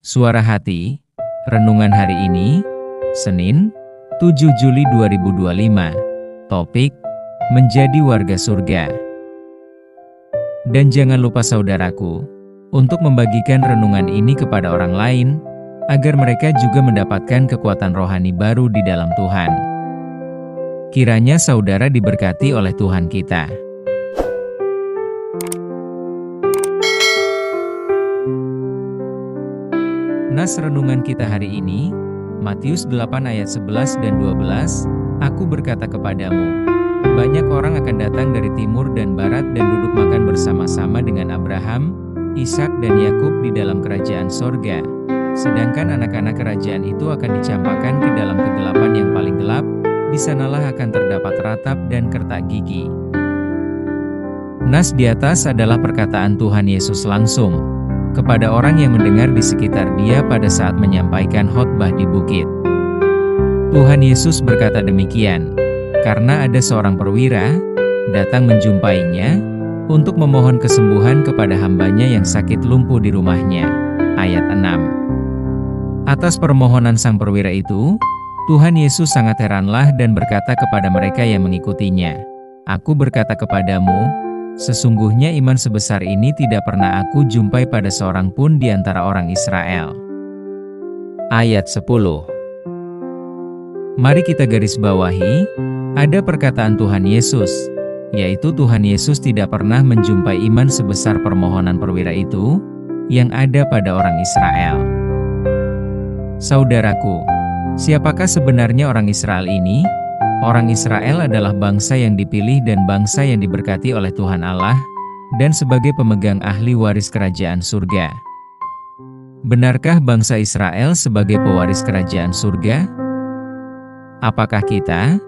Suara Hati, renungan hari ini, Senin, 7 Juli 2025. Topik, menjadi warga surga. Dan jangan lupa saudaraku, untuk membagikan renungan ini kepada orang lain, agar mereka juga mendapatkan kekuatan rohani baru di dalam Tuhan. Kiranya saudara diberkati oleh Tuhan kita. Nas renungan kita hari ini, Matius 8 ayat 11 dan 12, Aku berkata kepadamu, banyak orang akan datang dari timur dan barat dan duduk makan bersama-sama dengan Abraham, Ishak dan Yakub di dalam kerajaan sorga. Sedangkan anak-anak kerajaan itu akan dicampakkan ke dalam kegelapan yang paling gelap, di sanalah akan terdapat ratap dan kertak gigi. Nas di atas adalah perkataan Tuhan Yesus langsung kepada orang yang mendengar di sekitar dia pada saat menyampaikan khotbah di bukit. Tuhan Yesus berkata demikian, karena ada seorang perwira datang menjumpainya untuk memohon kesembuhan kepada hambanya yang sakit lumpuh di rumahnya. Ayat 6. Atas permohonan sang perwira itu, Tuhan Yesus sangat heranlah dan berkata kepada mereka yang mengikutinya, Aku berkata kepadamu, sesungguhnya iman sebesar ini tidak pernah aku jumpai pada seorang pun di antara orang Israel. Ayat 10. Mari kita garis bawahi, ada perkataan Tuhan Yesus, yaitu Tuhan Yesus tidak pernah menjumpai iman sebesar permohonan perwira itu, yang ada pada orang Israel. Saudaraku, siapakah sebenarnya orang Israel ini? Orang Israel adalah bangsa yang dipilih dan bangsa yang diberkati oleh Tuhan Allah, dan sebagai pemegang ahli waris kerajaan surga. Benarkah bangsa Israel sebagai pewaris kerajaan surga? Apakah kita,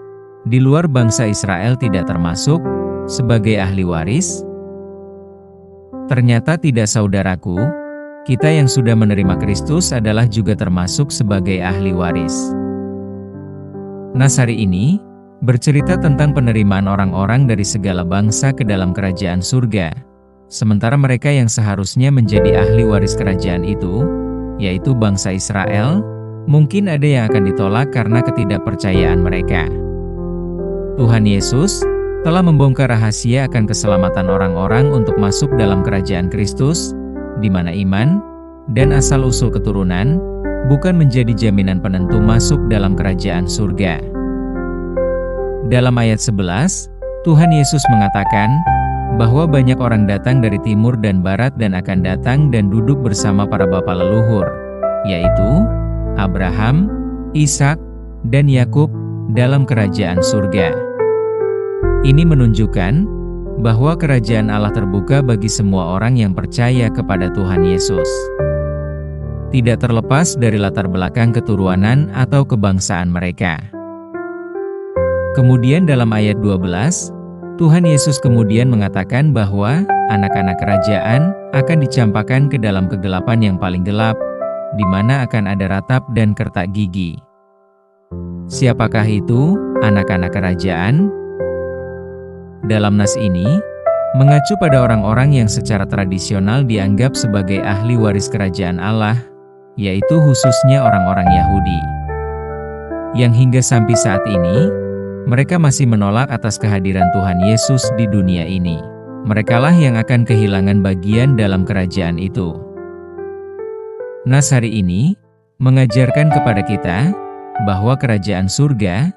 di luar bangsa Israel tidak termasuk sebagai ahli waris? Ternyata tidak saudaraku, kita yang sudah menerima Kristus adalah juga termasuk sebagai ahli waris. Nas hari ini bercerita tentang penerimaan orang-orang dari segala bangsa ke dalam kerajaan surga. Sementara mereka yang seharusnya menjadi ahli waris kerajaan itu, yaitu bangsa Israel, mungkin ada yang akan ditolak karena ketidakpercayaan mereka. Tuhan Yesus telah membongkar rahasia akan keselamatan orang-orang untuk masuk dalam kerajaan Kristus, di mana iman dan asal-usul keturunan bukan menjadi jaminan penentu masuk dalam kerajaan surga. Dalam ayat 11, Tuhan Yesus mengatakan bahwa banyak orang datang dari timur dan barat dan akan datang dan duduk bersama para bapa leluhur, yaitu Abraham, Ishak, dan Yakub dalam kerajaan surga. Ini menunjukkan bahwa kerajaan Allah terbuka bagi semua orang yang percaya kepada Tuhan Yesus. Tidak terlepas dari latar belakang keturunan atau kebangsaan mereka. Kemudian dalam ayat 12, Tuhan Yesus kemudian mengatakan bahwa anak-anak kerajaan akan dicampakkan ke dalam kegelapan yang paling gelap, di mana akan ada ratap dan kertak gigi. Siapakah itu anak-anak kerajaan? Dalam nas ini, mengacu pada orang-orang yang secara tradisional dianggap sebagai ahli waris kerajaan Allah, yaitu khususnya orang-orang Yahudi, yang hingga sampai saat ini, mereka masih menolak atas kehadiran Tuhan Yesus di dunia ini. Merekalah yang akan kehilangan bagian dalam kerajaan itu. Nas hari ini, mengajarkan kepada kita, bahwa kerajaan surga,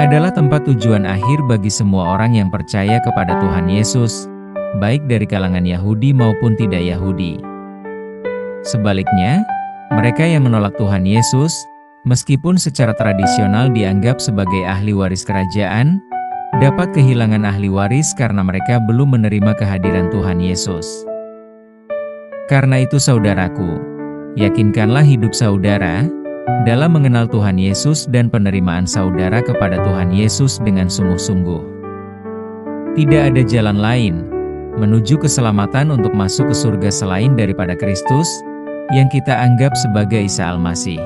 adalah tempat tujuan akhir bagi semua orang yang percaya kepada Tuhan Yesus, baik dari kalangan Yahudi maupun tidak Yahudi. Sebaliknya, mereka yang menolak Tuhan Yesus, meskipun secara tradisional dianggap sebagai ahli waris kerajaan, dapat kehilangan ahli waris karena mereka belum menerima kehadiran Tuhan Yesus. Karena itu saudaraku, yakinkanlah hidup saudara dalam mengenal Tuhan Yesus dan penerimaan saudara kepada Tuhan Yesus dengan sungguh-sungguh. Tidak ada jalan lain menuju keselamatan untuk masuk ke surga selain daripada Kristus, yang kita anggap sebagai Isa Al-Masih.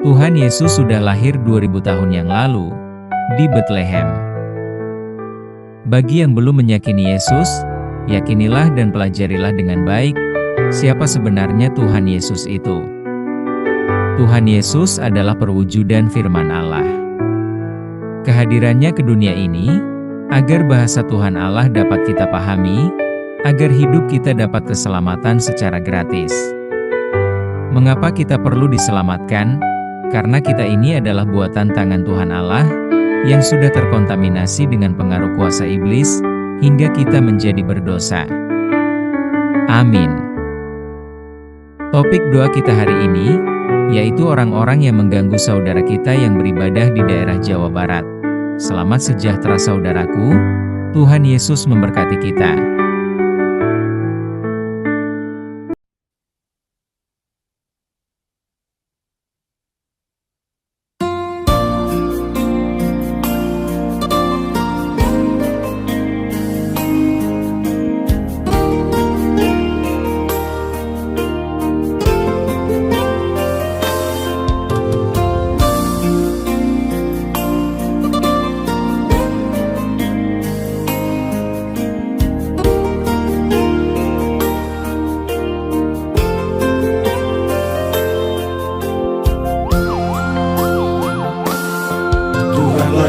Tuhan Yesus sudah lahir 2000 tahun yang lalu di Betlehem. Bagi yang belum meyakini Yesus, yakinilah dan pelajarilah dengan baik, Siapa sebenarnya Tuhan Yesus itu? Tuhan Yesus adalah perwujudan firman Allah. Kehadirannya ke dunia ini, agar bahasa Tuhan Allah dapat kita pahami, agar hidup kita dapat keselamatan secara gratis. Mengapa kita perlu diselamatkan? Karena kita ini adalah buatan tangan Tuhan Allah, yang sudah terkontaminasi dengan pengaruh kuasa iblis, hingga kita menjadi berdosa. Amin. Topik doa kita hari ini, yaitu orang-orang yang mengganggu saudara kita yang beribadah di daerah Jawa Barat. Selamat sejahtera saudaraku, Tuhan Yesus memberkati kita.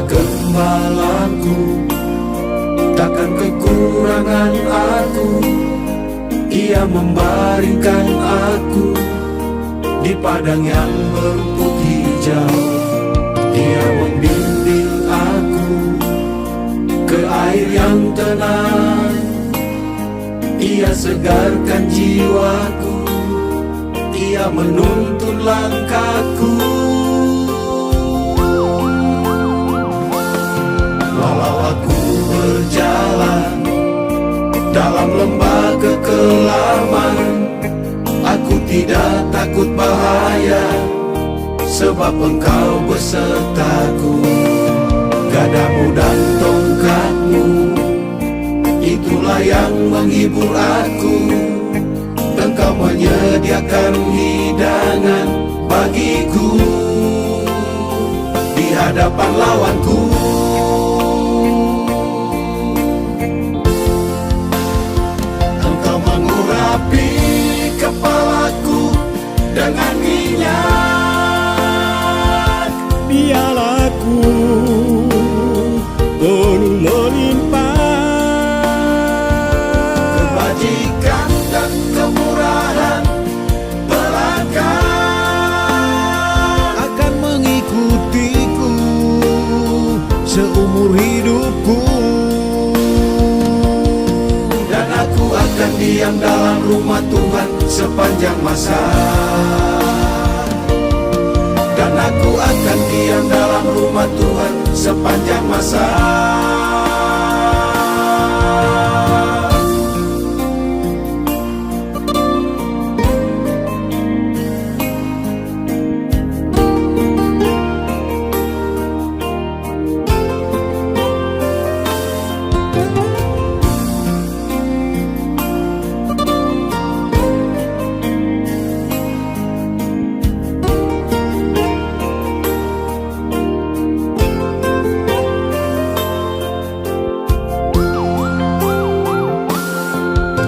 Gembalaku, takkan kekurangan aku. Ia membaringkan aku di padang yang berumput hijau. Ia membimbing aku ke air yang tenang. Ia segarkan jiwaku, ia menuntun langkahku. Walau aku berjalan dalam lembah kekelaman, aku tidak takut bahaya, sebab Engkau besertaku. Gadamu dan tongkatmu, itulah yang menghibur aku. Engkau menyediakan hidangan bagiku di hadapan lawanku. Kepalaku dengan minyak, pialaku penuh melimpah. Kebajikan dan kemurahan belaka akan mengikutiku seumur hidupku. Aku akan diam dalam rumah Tuhan sepanjang masa. Dan aku akan diam dalam rumah Tuhan sepanjang masa.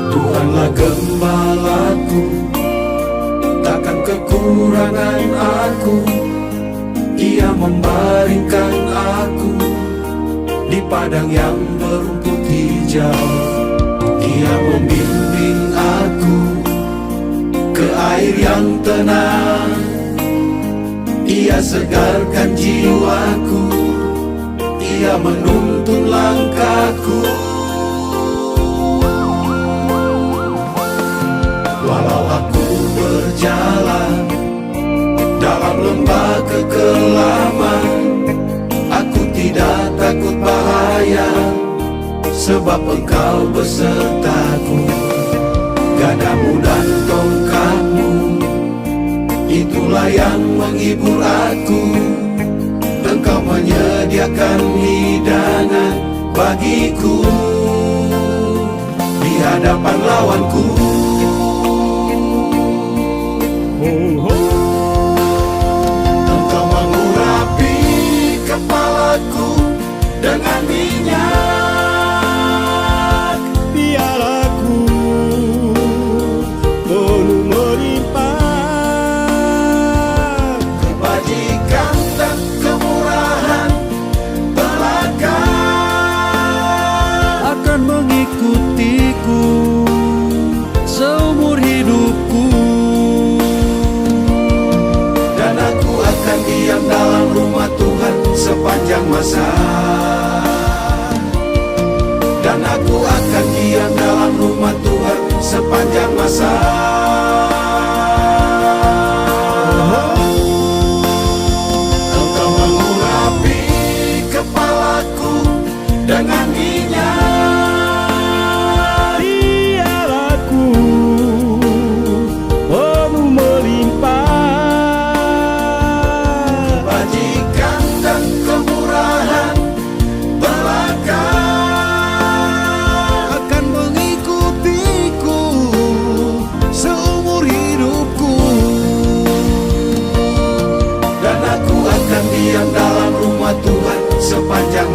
Tuhanlah gembalaku, takkan kekurangan aku. Ia membaringkan aku di padang yang berumput hijau. Ia membimbing aku ke air yang tenang. Ia segarkan jiwaku, ia menuntun langkahku. Walau aku berjalan dalam lembah kekelaman, aku tidak takut bahaya, sebab Engkau besertaku. Gadamu dan tongkatmu, itulah yang menghibur aku. Engkau menyediakan hidangan bagiku di hadapan lawanku. Engkau mengurapi kepalaku dengan minyak, pialaku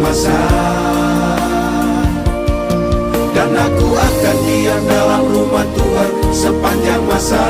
masa. Dan aku akan diam dalam rumah Tuhan sepanjang masa.